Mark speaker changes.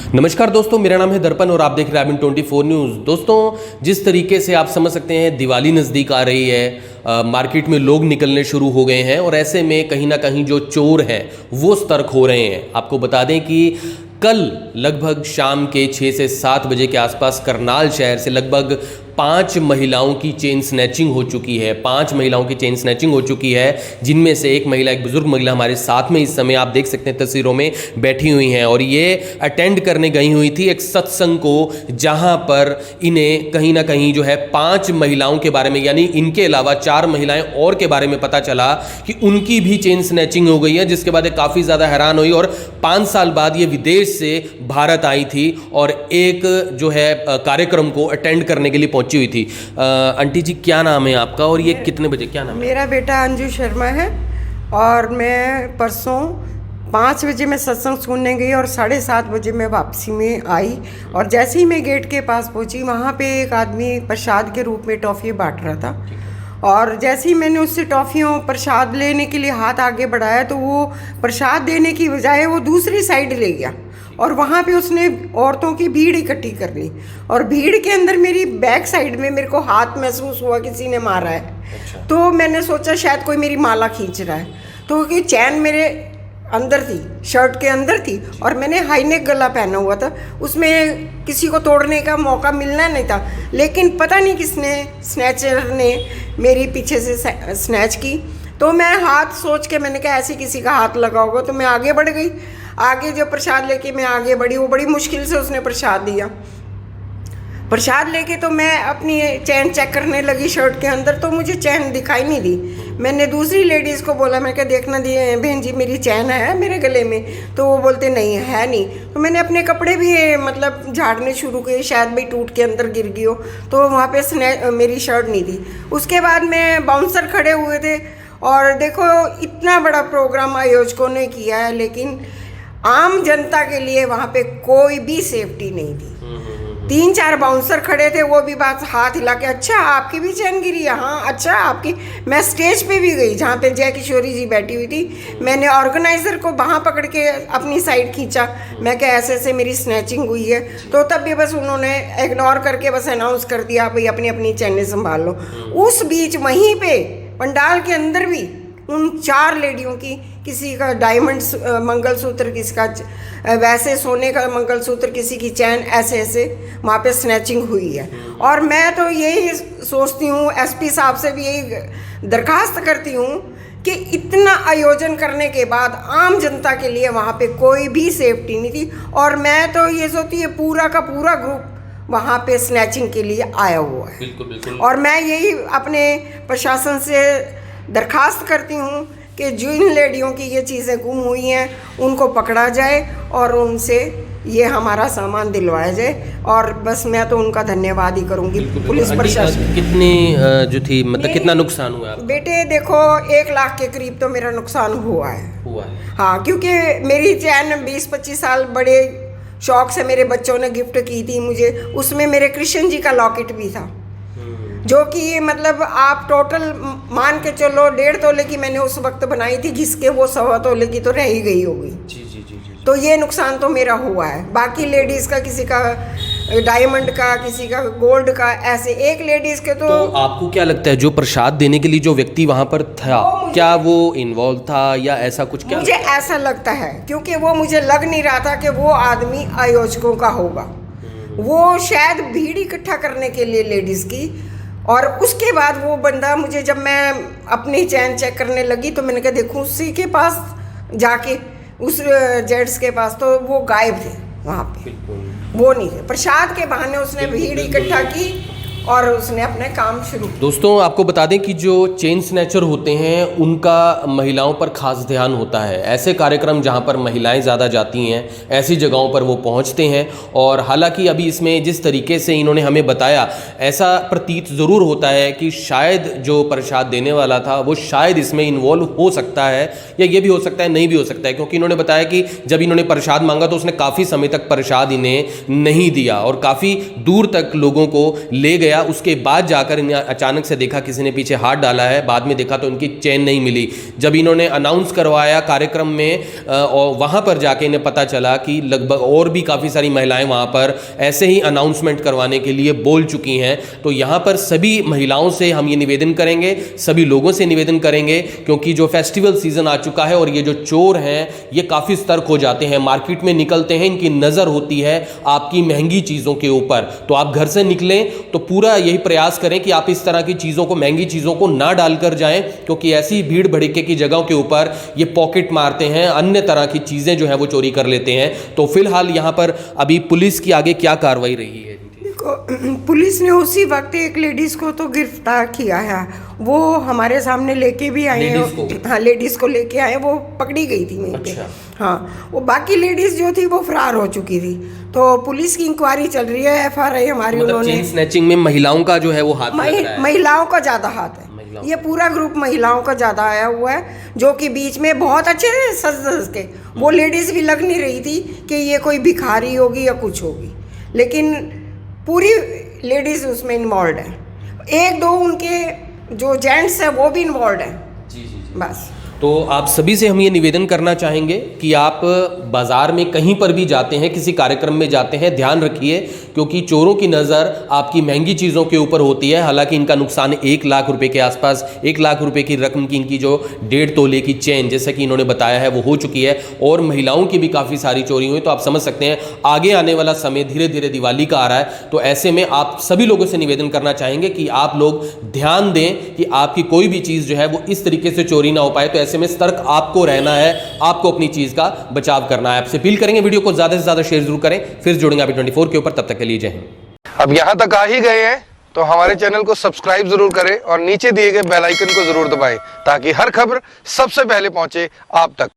Speaker 1: नमस्कार दोस्तों, मेरा नाम है दर्पण और आप देख रहे हैं IBN 24 न्यूज़। दोस्तों, जिस तरीके से आप समझ सकते हैं दिवाली नज़दीक आ रही है, मार्केट में लोग निकलने शुरू हो गए हैं और ऐसे में कहीं ना कहीं जो चोर हैं वो सतर्क हो रहे हैं। आपको बता दें कि कल लगभग शाम के 6 से 7 बजे के आसपास करनाल शहर से लगभग 5 महिलाओं की चेन स्नैचिंग हो चुकी है। 5 महिलाओं की चेन स्नैचिंग हो चुकी है, जिनमें से एक महिला, एक बुजुर्ग महिला हमारे साथ में इस समय आप देख सकते हैं तस्वीरों में बैठी हुई हैं और ये अटेंड करने गई हुई थी एक सत्संग को, जहां पर इन्हें कहीं ना कहीं जो है 5 महिलाओं के बारे में, यानी इनके अलावा 4 महिलाएं और के बारे में पता चला कि उनकी भी चेन स्नैचिंग हो गई है, जिसके बाद ये काफ़ी ज़्यादा हैरान हुई और 5 साल बाद ये विदेश से भारत आई थी और एक जो है कार्यक्रम को अटेंड करने के लिए पहुंची हुई थी। आंटी जी, क्या नाम है आपका और ये कितने बजे, क्या नाम है?
Speaker 2: मेरा बेटा अंजू शर्मा है और मैं परसों 5 बजे मैं सत्संग सुनने गई और 7:30 बजे मैं वापसी में आई और जैसे ही मैं गेट के पास पहुंची, वहाँ पे एक आदमी प्रसाद के रूप में टॉफ़ी बांट रहा था और जैसे ही मैंने उससे टॉफ़ियों प्रसाद लेने के लिए हाथ आगे बढ़ाया तो वो प्रसाद देने की बजाय वो दूसरी साइड ले गया और वहाँ पे उसने औरतों की भीड़ इकट्ठी कर ली और भीड़ के अंदर मेरी बैक साइड में मेरे को हाथ महसूस हुआ किसी ने मारा है। अच्छा। तो मैंने सोचा शायद कोई मेरी माला खींच रहा है, तो कि चैन मेरे अंदर थी, शर्ट के अंदर थी और मैंने हाई नेक गला पहना हुआ था, उसमें किसी को तोड़ने का मौका मिलना नहीं था, लेकिन पता नहीं किसने, स्नैचर ने मेरी पीछे से स्नैच की। तो मैं हाथ सोच के मैंने कहा ऐसे किसी का हाथ लगा होगा, तो मैं आगे बढ़ गई। आगे जो प्रसाद लेके मैं आगे बढ़ी, वो बड़ी मुश्किल से उसने प्रसाद दिया। प्रसाद लेके तो मैं अपनी चैन चेक करने लगी शर्ट के अंदर, तो मुझे चैन दिखाई नहीं दी। मैंने दूसरी लेडीज़ को बोला, मैं क्या देखना दी बहन जी मेरी चैन है मेरे गले में, तो वो बोलते नहीं है नहीं। तो मैंने अपने कपड़े भी मतलब झाड़ने शुरू किए, शायद भाई टूट के अंदर गिर गई हो, तो वहाँ पे मेरी शर्ट नहीं थी। उसके बाद में बाउंसर खड़े हुए थे और देखो इतना बड़ा प्रोग्राम आयोजकों ने किया है, लेकिन आम जनता के लिए वहाँ पे कोई भी सेफ्टी नहीं थी। 3-4 बाउंसर खड़े थे, वो भी बात हाथ हिला के, अच्छा आपकी भी चैन गिरी है, हाँ अच्छा आपकी। मैं स्टेज पे भी गई जहाँ पे जय किशोरी जी बैठी हुई थी, मैंने ऑर्गेनाइज़र को वहाँ पकड़ के अपनी साइड खींचा, मैं क्या ऐसे ऐसे मेरी स्नैचिंग हुई है, तो तब भी बस उन्होंने इग्नोर करके बस अनाउंस कर दिया भाई अपनी अपनी चैनें संभाल लो। उस बीच वहीं पे पंडाल के अंदर भी उन 4 लेडियों की, किसी का डायमंड मंगलसूत्र, किसी का वैसे सोने का मंगलसूत्र, किसी की चैन, ऐसे ऐसे वहाँ पे स्नैचिंग हुई है। और मैं तो यही सोचती हूँ, एसपी साहब से भी यही दरखास्त करती हूँ कि इतना आयोजन करने के बाद आम जनता के लिए वहाँ पे कोई भी सेफ्टी नहीं थी और मैं तो ये सोचती है पूरा का पूरा ग्रुप वहाँ पे स्नैचिंग के लिए आया हुआ है।
Speaker 1: बिल्कुल बिल्कुल। और
Speaker 2: मैं यही अपने प्रशासन से दरखास्त करती हूँ कि जिन लेडियों की ये चीज़ें गुम हुई हैं उनको पकड़ा जाए और उनसे ये हमारा सामान दिलवाया जाए और बस मैं तो उनका धन्यवाद ही करूँगी पुलिस प्रशासन।
Speaker 1: कितनी जो थी, मतलब कितना नुकसान हुआ आपका?
Speaker 2: बेटे देखो 1 लाख के करीब तो मेरा नुकसान हुआ है। हाँ, क्योंकि मेरी चैन 20-25 साल बड़े शौक से मेरे बच्चों ने गिफ्ट की थी मुझे, उसमें मेरे कृष्ण जी का लॉकेट भी था, जो कि मतलब आप टोटल मान के चलो 1.5 तोले की मैंने उस वक्त बनाई थी, घिसके वो 1.25 तोले की तो रह ही गई होगी।
Speaker 1: जी जी जी जी।
Speaker 2: तो ये नुकसान तो मेरा हुआ है। बाकी लेडीज़ का, किसी का डायमंड का, किसी का गोल्ड का, ऐसे एक लेडीज़ के तो
Speaker 1: आपको क्या लगता है जो प्रसाद देने के लिए जो व्यक्ति वहाँ पर था, क्या वो इन्वॉल्व था या ऐसा कुछ? क्या
Speaker 2: मुझे ऐसा लगता है, क्योंकि वो मुझे लग नहीं रहा था कि वो आदमी आयोजकों का होगा। वो शायद भीड़ इकट्ठा करने के लिए लेडीज़ की, और उसके बाद वो बंदा मुझे, जब मैं अपनी चैन चेक करने लगी तो मैंने कहा देखूं उसी के पास जाके, उस जेंट्स के पास, तो वो गायब थे वहाँ पे, वो नहीं थे। प्रसाद के बहाने उसने भीड़ इकट्ठा की और उसने अपने काम शुरू।
Speaker 1: दोस्तों, आपको बता दें कि जो चेन स्नैचर होते हैं उनका महिलाओं पर खास ध्यान होता है। ऐसे कार्यक्रम जहां पर महिलाएं ज़्यादा जाती हैं, ऐसी जगहों पर वो पहुंचते हैं। और हालांकि अभी इसमें जिस तरीके से इन्होंने हमें बताया, ऐसा प्रतीत ज़रूर होता है कि शायद जो प्रसाद देने वाला था वो शायद इसमें इन्वॉल्व हो सकता है, या ये भी हो सकता है नहीं भी हो सकता है, क्योंकि इन्होंने बताया कि जब इन्होंने प्रसाद मांगा तो उसने काफ़ी समय तक प्रसाद इन्हें नहीं दिया और काफ़ी दूर तक लोगों को ले गया गया, उसके बाद जाकर इन्हें अचानक से देखा किसी ने पीछे हाथ डाला है। बाद में देखा तो इनकी चेन नहीं मिली। जब इन्होंने अनाउंस करवाया कार्यक्रम में और वहाँ पर जाके इन्हें पता चला कि लगभग और भी काफ़ी सारी महिलाएं वहाँ पर ऐसे ही अनाउंसमेंट करवाने के लिए बोल चुकी हैं। तो यहाँ पर सभी महिलाओं से हम ये निवेदन करेंगे, सभी लोगों से निवेदन करेंगे, क्योंकि जो फेस्टिवल सीजन आ चुका है और ये जो चोर हैं ये काफ़ी सतर्क हो जाते हैं, मार्केट में निकलते हैं, इनकी नज़र होती है आपकी महंगी चीज़ों के ऊपर। तो आप घर से निकलें तो पूरा यही प्रयास करें कि आप इस तरह की चीज़ों को, महंगी चीज़ों को ना डालकर जाएं, क्योंकि ऐसी भीड़ भड़के की जगहों के ऊपर ये पॉकेट मारते हैं, अन्य तरह की चीज़ें जो है वो चोरी कर लेते हैं। तो फिलहाल यहाँ पर अभी पुलिस की आगे क्या कार्रवाई रही है?
Speaker 2: पुलिस ने उसी वक्त एक लेडीज को तो गिरफ्तार किया है, वो हमारे सामने लेके भी आए हैं। हाँ, लेडीज को लेके आए, वो पकड़ी गई थी वहीं पे। हाँ, वो बाकी लेडीज जो थी वो फरार हो चुकी थी। तो पुलिस की इंक्वायरी चल रही है, FRI हमारी उन्होंने।
Speaker 1: चेन स्नैचिंग में महिलाओं का जो है वो हाथ लग रहा है।
Speaker 2: महिलाओं का ज्यादा हाथ है, ये पूरा ग्रुप महिलाओं का ज्यादा आया हुआ है, जो कि बीच में बहुत अच्छे सज के वो लेडीज भी लग नहीं रही थी कि ये कोई भिखारी होगी या कुछ होगी, लेकिन पूरी लेडीज उसमें इन्वॉल्व है। एक दो उनके जो जेंट्स है वो भी इन्वॉल्व है। जी। बस
Speaker 1: तो आप सभी से हम ये निवेदन करना चाहेंगे कि आप बाज़ार में कहीं पर भी जाते हैं, किसी कार्यक्रम में जाते हैं, ध्यान रखिए, क्योंकि चोरों की नज़र आपकी महंगी चीज़ों के ऊपर होती है। हालांकि इनका नुकसान 1 लाख रुपए के आसपास, 1 लाख रुपए की रकम की इनकी जो 1.5 तोले की चेन, जैसा कि इन्होंने बताया है, वो हो चुकी है। और महिलाओं की भी काफ़ी सारी चोरी हुई। तो आप समझ सकते हैं आगे आने वाला समय धीरे धीरे दिवाली का आ रहा है। तो ऐसे में आप सभी लोगों से निवेदन करना चाहेंगे कि आप लोग ध्यान दें कि आपकी कोई भी चीज़ जो है वो इस तरीके से चोरी ना हो पाए। तो ऐसे में सतर्क आपको रहना है, आपको अपनी चीज का बचाव करना है। आपसे अपील करेंगे वीडियो को ज्यादा से ज्यादा शेयर जरूर करें। फिर जुड़ेंगे अभी 24 के ऊपर, तब तक के लिए जय हिंद।
Speaker 3: अब यहाँ तक आ ही गए हैं तो हमारे चैनल को सब्सक्राइब जरूर करें और नीचे दिए गए बेल आइकन को जरूर दबाएं, ताकि हर खबर सबसे पहले पहुंचे आप तक।